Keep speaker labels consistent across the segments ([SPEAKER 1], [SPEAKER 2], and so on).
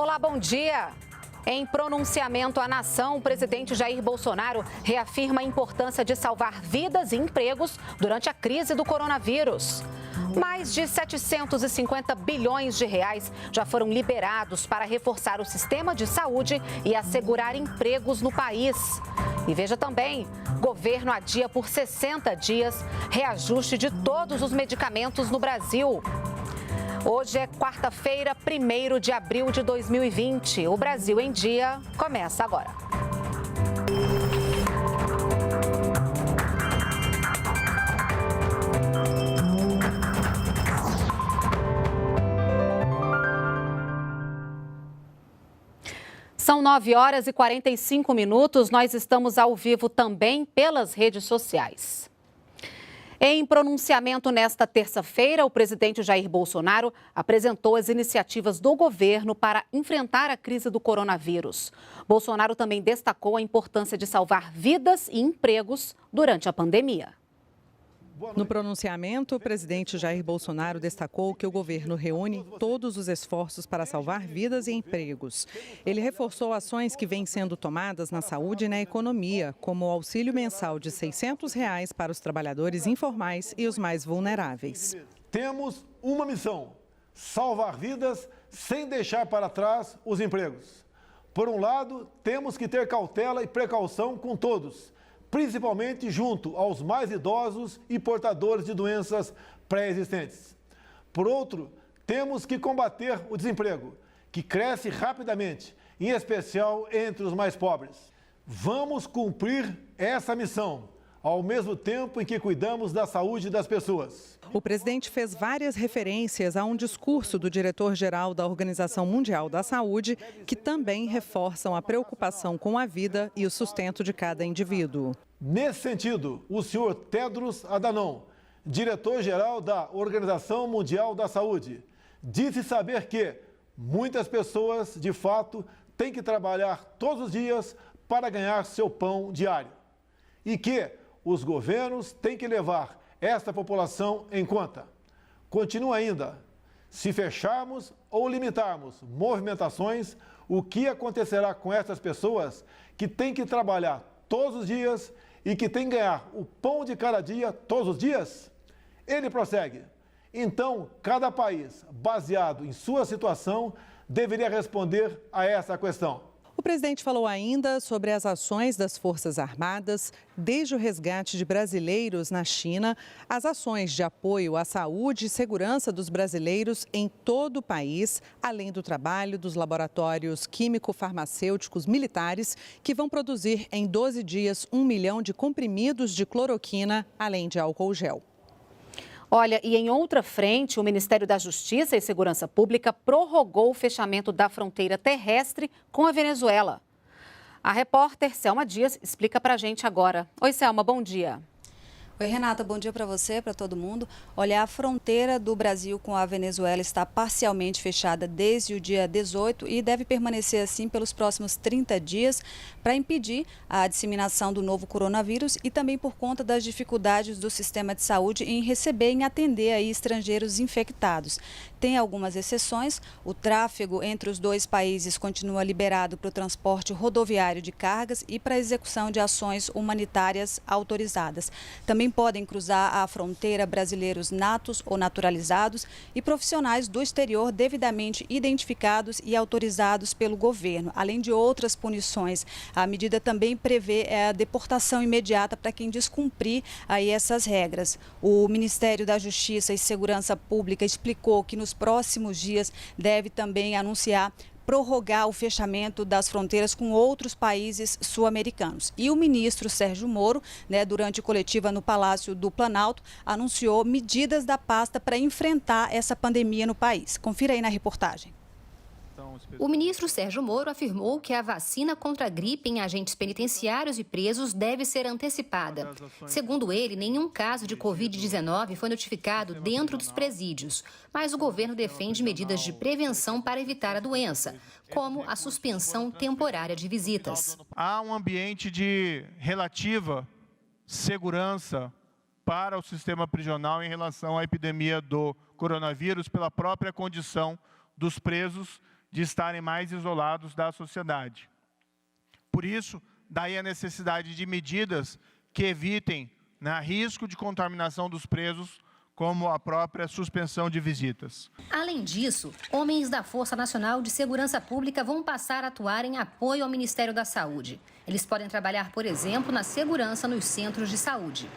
[SPEAKER 1] Olá, bom dia. Em pronunciamento à nação, o presidente Jair Bolsonaro reafirma a importância de salvar vidas e empregos durante a crise do coronavírus. Mais de 750 bilhões de reais já foram liberados para reforçar o sistema de saúde e assegurar empregos no país. E veja também, governo adia por 60 dias reajuste de todos os medicamentos no Brasil. Hoje é quarta-feira, 1º de abril de 2020. O Brasil em Dia começa agora. São 9 horas e 45 minutos. Nós estamos ao vivo também pelas redes sociais. Em pronunciamento nesta terça-feira, o presidente Jair Bolsonaro apresentou as iniciativas do governo para enfrentar a crise do coronavírus. Bolsonaro também destacou a importância de salvar vidas e empregos durante a pandemia.
[SPEAKER 2] No pronunciamento, o presidente Jair Bolsonaro destacou que o governo reúne todos os esforços para salvar vidas e empregos. Ele reforçou ações que vêm sendo tomadas na saúde e na economia, como o auxílio mensal de R$ 600 para os trabalhadores informais e os mais vulneráveis.
[SPEAKER 3] Temos uma missão: salvar vidas sem deixar para trás os empregos. Por um lado, temos que ter cautela e precaução com todos, principalmente junto aos mais idosos e portadores de doenças pré-existentes. Por outro, temos que combater o desemprego, que cresce rapidamente, em especial entre os mais pobres. Vamos cumprir essa missão, ao mesmo tempo em que cuidamos da saúde das pessoas.
[SPEAKER 2] O presidente fez várias referências a um discurso do diretor-geral da Organização Mundial da Saúde, que também reforçam a preocupação com a vida e o sustento de cada indivíduo.
[SPEAKER 3] Nesse sentido, o senhor Tedros Adhanom, diretor-geral da Organização Mundial da Saúde, disse saber que muitas pessoas, de fato, têm que trabalhar todos os dias para ganhar seu pão diário. E que os governos têm que levar esta população em conta. Continua ainda: se fecharmos ou limitarmos movimentações, o que acontecerá com essas pessoas que têm que trabalhar todos os dias e que têm que ganhar o pão de cada dia todos os dias? Ele prossegue: então, cada país, baseado em sua situação, deveria responder a essa questão.
[SPEAKER 2] O presidente falou ainda sobre as ações das Forças Armadas, desde o resgate de brasileiros na China, as ações de apoio à saúde e segurança dos brasileiros em todo o país, além do trabalho dos laboratórios químico-farmacêuticos militares, que vão produzir em 12 dias 1 milhão de comprimidos de cloroquina, além de álcool gel.
[SPEAKER 1] Olha, e em outra frente, o Ministério da Justiça e Segurança Pública prorrogou o fechamento da fronteira terrestre com a Venezuela. A repórter Selma Dias explica pra gente agora. Oi, Selma, bom dia.
[SPEAKER 4] Oi, Renata, bom dia para você, para todo mundo. Olha, a fronteira do Brasil com a Venezuela está parcialmente fechada desde o dia 18 e deve permanecer assim pelos próximos 30 dias para impedir a disseminação do novo coronavírus e também por conta das dificuldades do sistema de saúde em receber e atender aí estrangeiros infectados. Tem algumas exceções. O tráfego entre os dois países continua liberado para o transporte rodoviário de cargas e para a execução de ações humanitárias autorizadas. Também podem cruzar a fronteira brasileiros natos ou naturalizados e profissionais do exterior devidamente identificados e autorizados pelo governo, além de outras punições. A medida também prevê a deportação imediata para quem descumprir aí essas regras. O Ministério da Justiça e Segurança Pública explicou que nos próximos dias deve também anunciar prorrogar o fechamento das fronteiras com outros países sul-americanos. E o ministro Sérgio Moro, durante coletiva no Palácio do Planalto, anunciou medidas da pasta para enfrentar essa pandemia no país. Confira aí na reportagem.
[SPEAKER 5] O ministro Sérgio Moro afirmou que a vacina contra a gripe em agentes penitenciários e presos deve ser antecipada. Segundo ele, nenhum caso de Covid-19 foi notificado dentro dos presídios, mas o governo defende medidas de prevenção para evitar a doença, como a suspensão temporária de visitas.
[SPEAKER 6] Há um ambiente de relativa segurança para o sistema prisional em relação à epidemia do coronavírus pela própria condição dos presos de estarem mais isolados da sociedade. Por isso, daí a necessidade de medidas que evitem, né, risco de contaminação dos presos, como a própria suspensão de visitas.
[SPEAKER 5] Além disso, homens da Força Nacional de Segurança Pública vão passar a atuar em apoio ao Ministério da Saúde. Eles podem trabalhar, por exemplo, na segurança nos centros de saúde.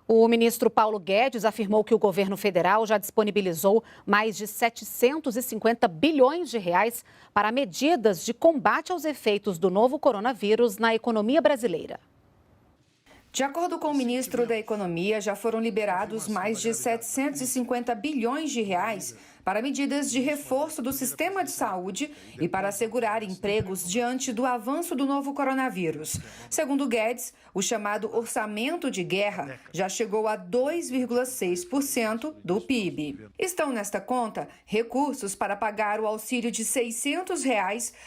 [SPEAKER 1] O ministro Paulo Guedes afirmou que o governo federal já disponibilizou mais de 750 bilhões de reais para medidas de combate aos efeitos do novo coronavírus na economia brasileira.
[SPEAKER 7] De acordo com o ministro da Economia, já foram liberados mais de 750 bilhões de reais para medidas de reforço do sistema de saúde e para assegurar empregos diante do avanço do novo coronavírus. Segundo Guedes, o chamado orçamento de guerra já chegou a 2,6% do PIB. Estão nesta conta recursos para pagar o auxílio de R$ 600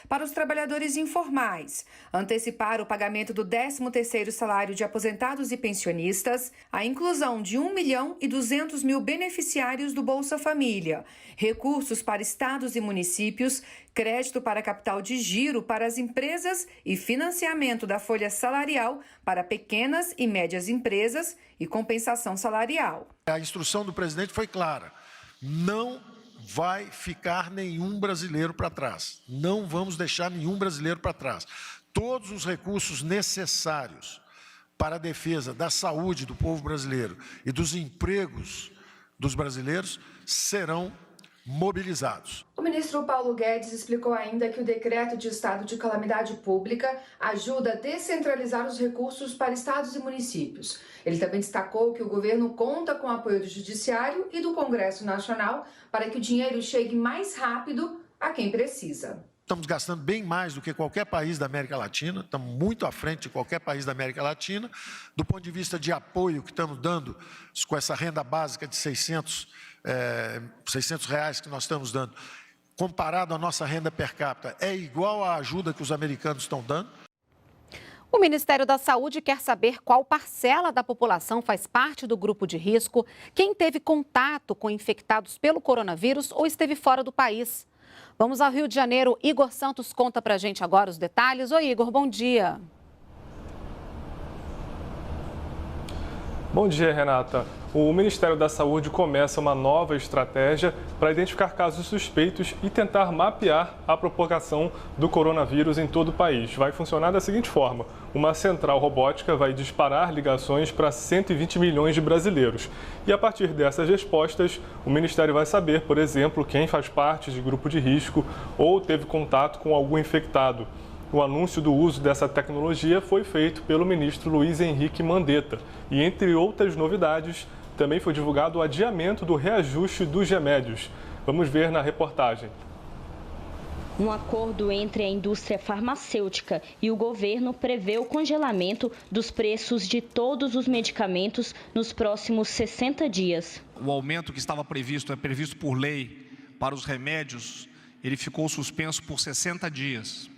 [SPEAKER 7] para os trabalhadores informais, antecipar o pagamento do 13º salário de aposentados e pensionistas, a inclusão de 1.200.000 beneficiários do Bolsa Família, recursos para estados e municípios, crédito para capital de giro para as empresas e financiamento da folha salarial para pequenas e médias empresas e compensação salarial.
[SPEAKER 8] A instrução do presidente foi clara: não vai ficar nenhum brasileiro para trás. Não vamos deixar nenhum brasileiro para trás. Todos os recursos necessários para a defesa da saúde do povo brasileiro e dos empregos dos brasileiros serão mobilizados.
[SPEAKER 7] O ministro Paulo Guedes explicou ainda que o decreto de estado de calamidade pública ajuda a descentralizar os recursos para estados e municípios. Ele também destacou que o governo conta com o apoio do Judiciário e do Congresso Nacional para que o dinheiro chegue mais rápido a quem precisa.
[SPEAKER 8] Estamos gastando bem mais do que qualquer país da América Latina, estamos muito à frente de qualquer país da América Latina. Do ponto de vista de apoio que estamos dando com essa renda básica de 600 reais que nós estamos dando, comparado à nossa renda per capita, é igual à ajuda que os americanos estão dando.
[SPEAKER 1] O Ministério da Saúde quer saber qual parcela da população faz parte do grupo de risco, quem teve contato com infectados pelo coronavírus ou esteve fora do país. Vamos ao Rio de Janeiro. Igor Santos conta pra gente agora os detalhes. Oi, Igor, bom dia.
[SPEAKER 9] Bom dia, Renata. O Ministério da Saúde começa uma nova estratégia para identificar casos suspeitos e tentar mapear a propagação do coronavírus em todo o país. Vai funcionar da seguinte forma: uma central robótica vai disparar ligações para 120 milhões de brasileiros. E a partir dessas respostas, o Ministério vai saber, por exemplo, quem faz parte de grupo de risco ou teve contato com algum infectado. O anúncio do uso dessa tecnologia foi feito pelo ministro Luiz Henrique Mandetta. E, entre outras novidades, também foi divulgado o adiamento do reajuste dos remédios. Vamos ver na reportagem.
[SPEAKER 10] Um acordo entre a indústria farmacêutica e o governo prevê o congelamento dos preços de todos os medicamentos nos próximos 60 dias.
[SPEAKER 11] O aumento que estava previsto, é previsto por lei para os remédios, ele ficou suspenso por 60 dias.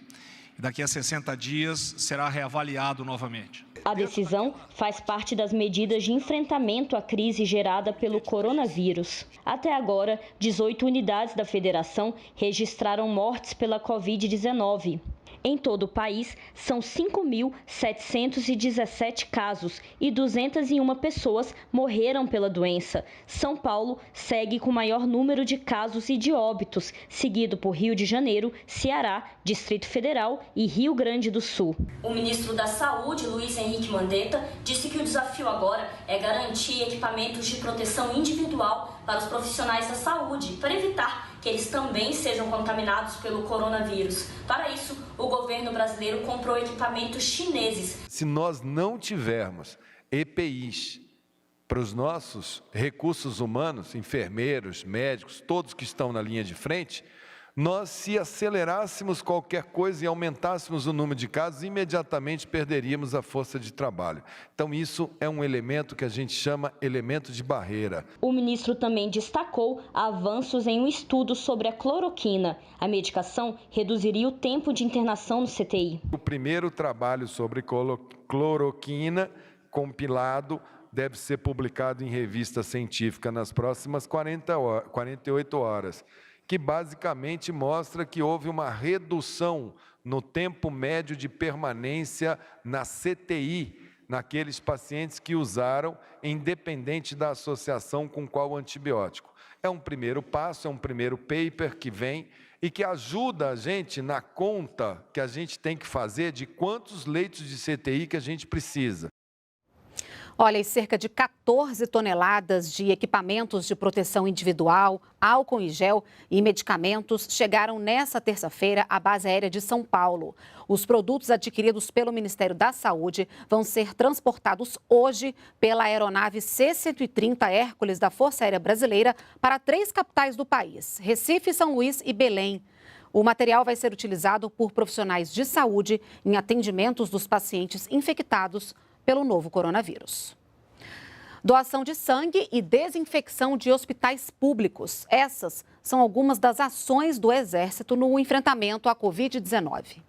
[SPEAKER 11] Daqui a 60 dias será reavaliado novamente.
[SPEAKER 10] A decisão faz parte das medidas de enfrentamento à crise gerada pelo coronavírus. Até agora, 18 unidades da federação registraram mortes pela Covid-19. Em todo o país, são 5.717 casos e 201 pessoas morreram pela doença. São Paulo segue com o maior número de casos e de óbitos, seguido por Rio de Janeiro, Ceará, Distrito Federal e Rio Grande do Sul.
[SPEAKER 12] O ministro da Saúde, Luiz Henrique Mandetta, disse que o desafio agora é garantir equipamentos de proteção individual para os profissionais da saúde, para evitar que eles também sejam contaminados pelo coronavírus. Para isso, o governo brasileiro comprou equipamentos chineses.
[SPEAKER 13] Se nós não tivermos EPIs para os nossos recursos humanos, enfermeiros, médicos, todos que estão na linha de frente, nós, se acelerássemos qualquer coisa e aumentássemos o número de casos, imediatamente perderíamos a força de trabalho. Então, isso é um elemento que a gente chama elemento de barreira.
[SPEAKER 10] O ministro também destacou avanços em um estudo sobre a cloroquina. A medicação reduziria o tempo de internação no CTI.
[SPEAKER 13] O primeiro trabalho sobre cloroquina compilado deve ser publicado em revista científica nas próximas 48 horas. que basicamente mostra que houve uma redução no tempo médio de permanência na CTI, naqueles pacientes que usaram, independente da associação com qual antibiótico. É um primeiro passo, é um primeiro paper que vem e que ajuda a gente na conta que a gente tem que fazer de quantos leitos de CTI que a gente precisa.
[SPEAKER 1] Olha, e cerca de 14 toneladas de equipamentos de proteção individual, álcool em gel e medicamentos chegaram nesta terça-feira à base aérea de São Paulo. Os produtos adquiridos pelo Ministério da Saúde vão ser transportados hoje pela aeronave C-130 Hércules da Força Aérea Brasileira para 3 capitais do país, Recife, São Luís e Belém. O material vai ser utilizado por profissionais de saúde em atendimentos dos pacientes infectados pelo novo coronavírus. Doação de sangue e desinfecção de hospitais públicos. Essas são algumas das ações do Exército no enfrentamento à Covid-19.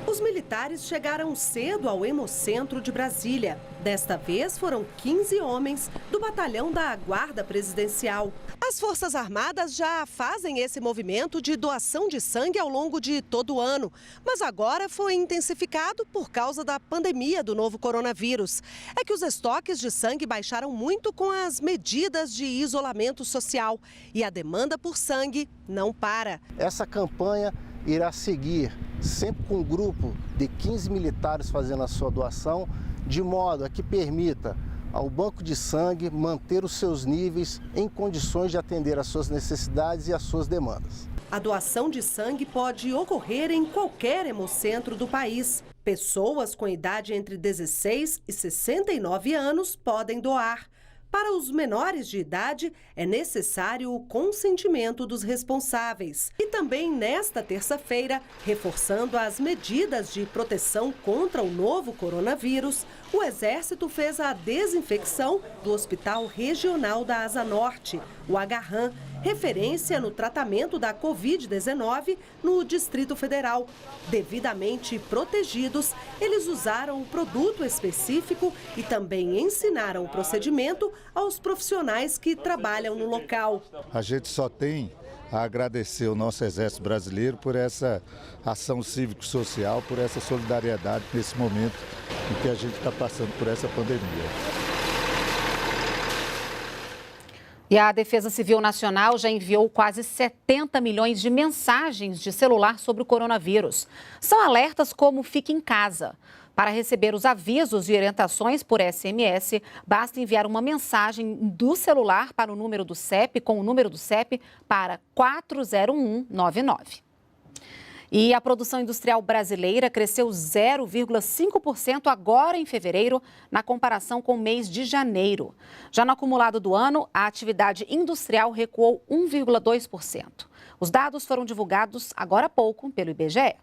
[SPEAKER 14] Os militares chegaram cedo ao Hemocentro de Brasília. Desta vez foram 15 homens do batalhão da Guarda Presidencial. As Forças Armadas já fazem esse movimento de doação de sangue ao longo de todo o ano, mas agora foi intensificado por causa da pandemia do novo coronavírus. É que os estoques de sangue baixaram muito com as medidas de isolamento social e a demanda por sangue não para.
[SPEAKER 15] Essa campanha irá seguir sempre com um grupo de 15 militares fazendo a sua doação, de modo a que permita ao banco de sangue manter os seus níveis em condições de atender às suas necessidades e às suas demandas.
[SPEAKER 14] A doação de sangue pode ocorrer em qualquer hemocentro do país. Pessoas com idade entre 16 e 69 anos podem doar. Para os menores de idade, é necessário o consentimento dos responsáveis. E também nesta terça-feira, reforçando as medidas de proteção contra o novo coronavírus, o Exército fez a desinfecção do Hospital Regional da Asa Norte, o Agarram, referência no tratamento da Covid-19 no Distrito Federal. Devidamente protegidos, eles usaram o produto específico e também ensinaram o procedimento aos profissionais que trabalham no local.
[SPEAKER 16] A gente só tem a agradecer ao nosso Exército Brasileiro por essa ação cívico-social, por essa solidariedade nesse momento em que a gente está passando por essa pandemia.
[SPEAKER 1] E a Defesa Civil Nacional já enviou quase 70 milhões de mensagens de celular sobre o coronavírus. São alertas como Fique em Casa. Para receber os avisos e orientações por SMS, basta enviar uma mensagem do celular para o número do CEP, com o número do CEP, para 40199. E a produção industrial brasileira cresceu 0,5% agora em fevereiro, na comparação com o mês de janeiro. Já no acumulado do ano, a atividade industrial recuou 1,2%. Os dados foram divulgados agora há pouco pelo IBGE.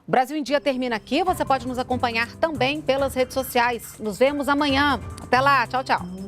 [SPEAKER 1] O Brasil em Dia termina aqui. Você pode nos acompanhar também pelas redes sociais. Nos vemos amanhã. Até lá. Tchau, tchau.